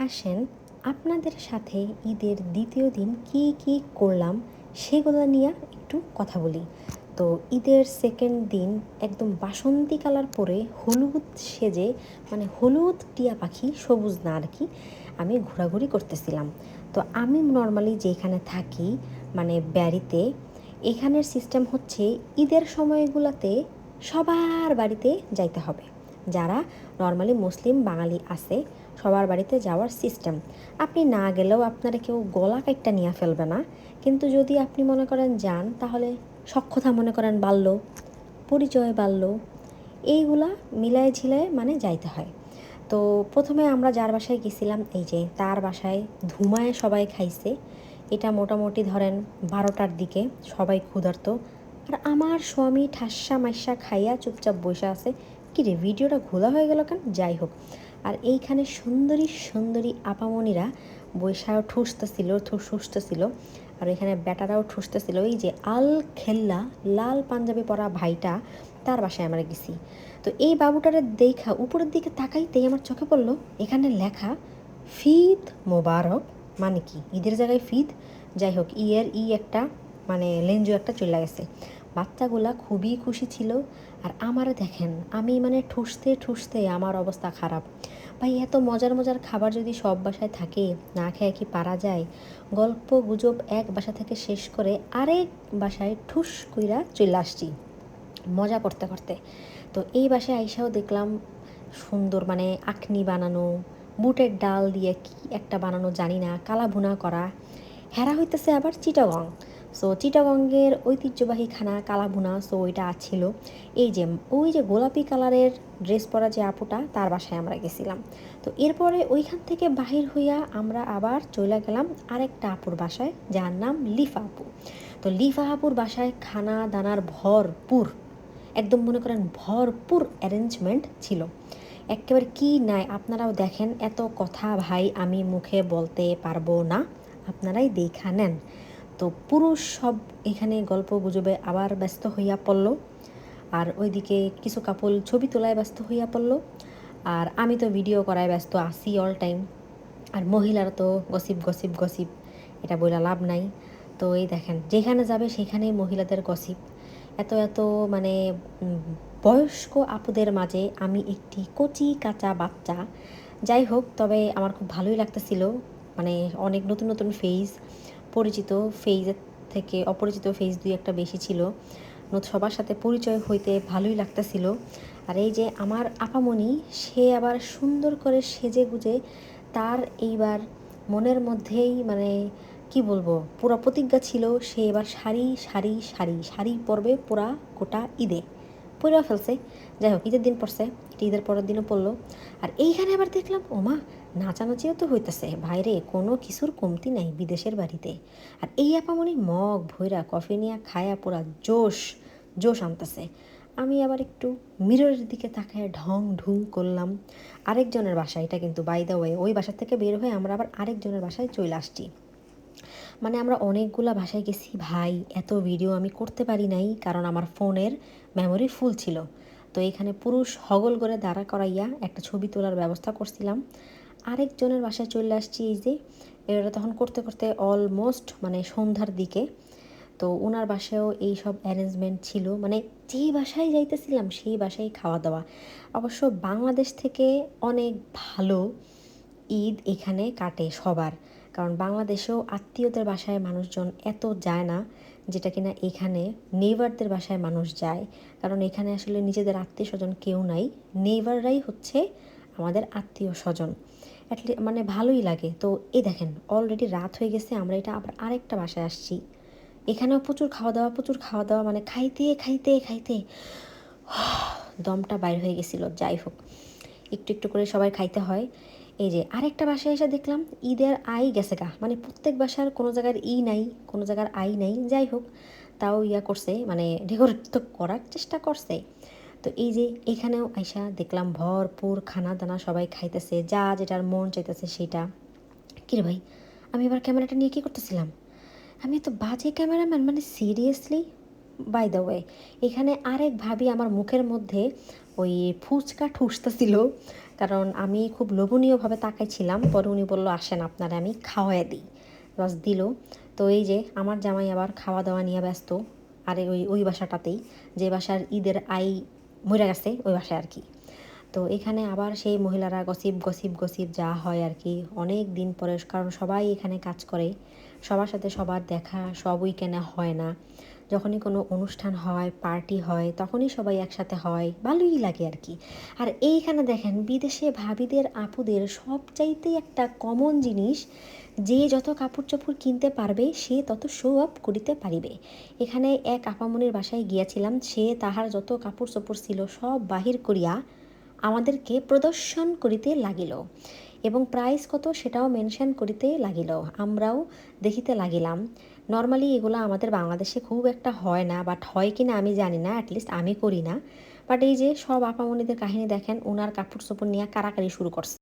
আসেন আপনাদের সাথে ঈদের দ্বিতীয় দিন কি কি করলাম সেগুলো নিয়ে একটু কথা বলি। তো ঈদের সেকেন্ড দিন একদম বাসন্তী কালার পরে হলুদ সেজে, মানে হলুদ টিয়া পাখি, সবুজ না আর কি, আমি ঘোরাঘুরি করতেছিলাম। তো আমি নর্মালি যেখানে থাকি, মানে বাড়িতে, এখানের সিস্টেম হচ্ছে ঈদের সময়গুলোতে সবার বাড়িতে যাইতে হবে। যারা নর্মালি মুসলিম বাঙালি আছে সবার বাড়িতে যাওয়ার সিস্টেম। আপনি না গেলেও আপনারা কেউ গলা কাইটটা নিয়ে ফেলবে না। কিন্তু যদি আপনি মনে করেন যান, তাহলে সখ্যতা মনে করেন বাড়ল, পরিচয় বাড়ল, এইগুলা মিলায় ঝিলায় মানে যাইতে হয়। তো প্রথমে আমরা যার বাসায় গেছিলাম, এই যে তার বাসায় ধুমায় সবাই খাইছে। এটা মোটামুটি ধরেন 12টার দিকে, সবাই ক্ষুধার্ত। আর আমার স্বামী ঠাসা মাইসা খাইয়া চুপচাপ বসে আছে। কি রে, ভিডিওটা ঘোলা হয়ে গেল কেন? যাই হোক, আর এইখানে সুন্দরী সুন্দরী আপামনিরা বৈশাও ঠুসতেছিল। আর এখানে ব্যাটারাও ঠুসতেছিল। এই যে আল খেল্লা লাল পাঞ্জাবি পরা ভাইটা, তার বাসায় আমরা গেছি। তো এই বাবুটারে দেখা উপরের দিকে তাকাইতেই আমার চোখে পড়লো এখানে লেখা ফিদ মোবারক। মানে কি, ঈদের জায়গায় ফিদ? যাই হোক, ইয়ের একটা মানে লেঞ্জু একটা চলে গেছে। বাচ্চাগুলা খুবই খুশি ছিল। আর আমারে দেখেন, আমি মানে ঠুসতে ঠুসতে আমার অবস্থা খারাপ। ভাই, এত মজার মজার খাবার যদি সব বাসায় থাকে, না খেয়ে কি পারা যায়? গল্প গুজব এক বাসা থেকে শেষ করে আরেক বাসায় ঠুস কইরা চলে আসছি মজা করতে করতে। তো এই বাসায় আইসাও দেখলাম সুন্দর মানে আখনি বানানো, বুটের ডাল দিয়ে কি একটা বানানো জানি না, কালা ভুনা করা। হেরা হইতেছে আবার চিটাগং। সো চিটাগংয়ের ঐতিহ্যবাহী খানা কালা ভুনা, সো ওইটা ছিল। এই যে ওই যে গোলাপি কালারের ড্রেস পরা যে আপুটা, তার বাসায় আমরা গেছিলাম। তো এরপরে ওইখান থেকে বাহির হইয়া আমরা আবার চলে গেলাম আরেকটা আপুর বাসায়, যার নাম লিফা আপু। তো লিফা আপুর বাসায় খানা দানার ভরপুর, একদম মনে করেন ভরপুর অ্যারেঞ্জমেন্ট ছিল। একেবারে কি নাই, আপনারাও দেখেন। এত কথা ভাই আমি মুখে বলতে পারবো না, আপনারাই দেখা নেন। তো পুরুষ সব এখানে গল্প গুজবে আবার ব্যস্ত হইয়া পড়ল। আর ওইদিকে কিছু কাপল ছবি তোলায় ব্যস্ত হইয়া পড়ল। আর আমি তো ভিডিও করায় ব্যস্ত আছি অল টাইম। আর মহিলারা তো গসিপ গসিপ গসিপ, এটা বইলা লাভ নাই। তো এই দেখেন, যেখানে যাবে সেখানেই মহিলাদের গসিপ। এত এত মানে বয়স্ক আপুদের মাঝে আমি একটি কচি কাঁচা বাচ্চা। যাই হোক, তবে আমার খুব ভালোই লাগতেছিল। মানে অনেক নতুন নতুন ফেস, পরিচিত ফেসের থেকে অপরিচিত ফেস দুই একটা বেশি ছিল। সবার সাথে পরিচয় হইতে ভালোই লাগতেছিল। আর এই যে আমার আপামনি, সে আবার সুন্দর করে সেজে গুজে, তার এইবার মনের মধ্যেই মানে কি বলবো, পুরা প্রতিজ্ঞা ছিল সে এবার শাড়ি শাড়ি শাড়ি শাড়ি পরবে পুরা গোটা ঈদে। পরেও ফেলছে। যাই হোক, ঈদের দিন পড়ছে, ঈদের পরের দিনও পড়লো। আর এইখানে আবার দেখলাম ওমা, নাচানাচিও তো হইতেছে ভাইরে, কোনো কিছুর কমতি নাই বিদেশের বাড়িতে। আর এই আপামনি মগ ভৈরা কফি নিয়ে খায়া পুরা জোশ জোশ আনতেছে। আমি আবার একটু মিররের দিকে তাকায় ঢং ঢুং করলাম আরেকজনের বাসায়। এটা কিন্তু বাই দ্য ওয়ে, ওই বাসা থেকে বের হয়ে আমরা আবার আরেকজনের বাসায় চলে আসছি। মানে আমরা অনেকগুলা বাসায় গেছি ভাই, এত ভিডিও আমি করতে পারি নাই, কারণ আমার ফোনের মেমোরি ফুল ছিল। তো এখানে পুরুষ হগল করে দাঁড়া করাইয়া একটা ছবি তোলার ব্যবস্থা করছিলাম। আরেকজনের বাসায় চলে আসছি। এই যে এটা তখন করতে করতে অলমোস্ট মানে সন্ধ্যার দিকে। তো ওনার বাসায়ও এই সব অ্যারেঞ্জমেন্ট ছিল, মানে যেই বাসায় যাইতেছিলাম সেই বাসায় খাওয়া দাওয়া। অবশ্য বাংলাদেশ থেকে অনেক ভালো ঈদ এখানে কাটে সবার। কারণ বাংলাদেশেও আত্মীয়দের বাসায় মানুষজন এত যায় না, যেটা কিনা এখানে নেইবারদের বাসায় মানুষ যায়। কারণ এখানে আসলে নিজেদের আত্মীয় স্বজন কেউ নাই, নেইবাররাই হচ্ছে আমাদের আত্মীয় স্বজন। মানে ভালোই লাগে। তো এই দেখেন, অলরেডি রাত হয়ে গেছে, আমরা এটা আবার আরেকটা বাসায় আসছি। এখানেও প্রচুর খাওয়া দাওয়া, প্রচুর খাওয়া দাওয়া, মানে খাইতে খাইতে খাইতে দমটা বাইর হয়ে গেছিলো। যাই হোক, একটু একটু করে সবাই খাইতে হয়। এই যে আরেকটা বাসায় এসে দেখলাম ঈদের আই গেছে গা, মানে প্রত্যেক বাসার কোনো জায়গার ই নাই, কোনো জায়গার আই নাই। যাই হোক, তাও ইয়া করছে, মানে ডেকোরেট তো করার চেষ্টা করছে। তো এই যে এখানেও আইসা দেখলাম ভরপুর খানা দানা, সবাই খাইতেছে, যা যেটার মন চাইতেছে সেটা। কিরে ভাই, আমি এবার ক্যামেরাটা নিয়ে কী করতেছিলাম? আমি তো বাজে ক্যামেরাম্যান, মানে সিরিয়াসলি। বাই দ্য ওয়ে, এখানে আরেক ভাবি আমার মুখের মধ্যে ওই ফুচকা ঠুসতেছিল, কারণ আমি খুব লোভনীয়ভাবে তাকাইছিলাম। পরে উনি বলল, আসেন আপনারা আমি খাওয়াই দিই। বাস দিল। তো এই যে আমার জামাই আবার খাওয়া দাওয়া নিয়ে ব্যস্ত। আর ওই বাসাটাতেই, যে বাসার ঈদের আই মরে গেছে, ওই বাসায় আর কি। তো এখানে আবার সেই মহিলারা গসিপ গসিপ গসিপ যা হয় আর কি, অনেক দিন পরে, কারণ সবাই এখানে কাজ করে, সবার সাথে সবার দেখা সব উইকেন্ডে হয় না। যখনই কোনো অনুষ্ঠান হয়, পার্টি হয়, তখনই সবাই একসাথে হয়, ভালোই লাগে আর কি। আর এইখানে দেখেন বিদেশে ভাবিদের আপুদের সবচাইতে একটা কমন জিনিস, যে যত কাপড় চোপড় কিনতে পারবে সে তত শো আপ করিতে পারিবে। এখানে এক আপামনির বাসায় গিয়েছিলাম, সে তাহার যত কাপড় চোপড় ছিল সব বাহির করিয়া আমাদেরকে প্রদর্শন করিতে লাগিল, এবং প্রাইস কত সেটাও মেনশন করিতে লাগিল। আমরাও দেখিতে লাগিলাম। নর্মালি এগুলো আমাদের বাংলাদেশে খুব একটা হয় না, বাট হয় কি না আমি জানি না, অ্যাটলিস্ট আমি করি না। বাট এই যে সব আপামনিদের কাহিনী দেখেন, ওনার কাপড় চোপড় নিয়ে কারাকারি শুরু করছে।